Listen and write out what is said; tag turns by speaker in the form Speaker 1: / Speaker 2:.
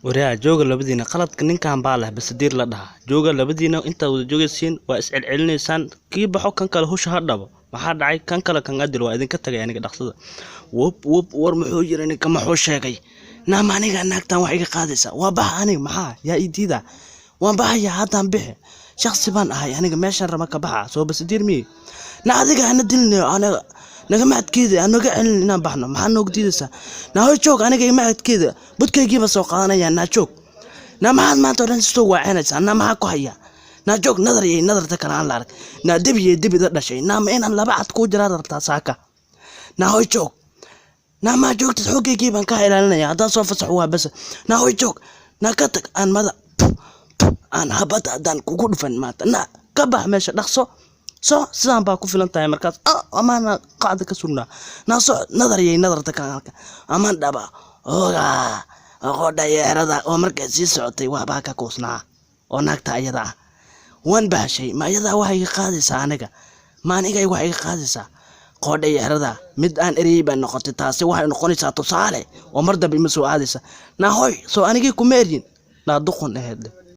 Speaker 1: وريا جوجا لبدينا قلت كنين كان باله بس دير لدها جوجا لبدينا انت جوجا سين واسعل علنيسان كي بخو كان كلا هوش هدبا maxaa dhacay kan kale kan adil waa idin ka tagay aniga dhaqsada wub war muxuu jiray kama xoo sheegay naam aniga naagtan wax iga qaadaysa waa bax aniga maxaa yaa idida waan baxaya hadan bixi shakhsi baan ahay aniga meeshan rama ka baxa soo bas dirmi na adiga ana dilne aniga naga maadkeeda anaga celin inaan baxno maxaa noog diidaysa na hoo joog aniga ima maadkeeda budkaygiiba soo qaadanaya na joog na maxaad maanta oran soo waacinaysa na maxaa ku haya na joog nadar iyo nadarta kala aan la arag na dibida dhashay na ma inaan laba cad ku jira rabtaa saaka na hoo joog na ma joogtid xoogaygiiba ka ilaalinaya hadaa soo fasax waa bas na hoo joog na ka tag aan mada aan habad adan kugu dhufan maanta na ka bax meesha dhaqso soo sidaan baa ku filan tahay markaas amaana qaacda ka sugnaa na soo nadar iyo nadarta kala halka amaan dhaba ooga qoodha yeerada oo markay sii socotay waa baa ka koosnaa oo naagta ayada wan baashay ma ayada waxay qaadaysaa aniga ma aniga waxay qaadaysaa qoodha yeerada mid aan eriiba noqotay taasi waxay noqonaysaa tusaale oo mar dambe ma soo aadaysa na hoy soo anigii ku meerin na duqon aheed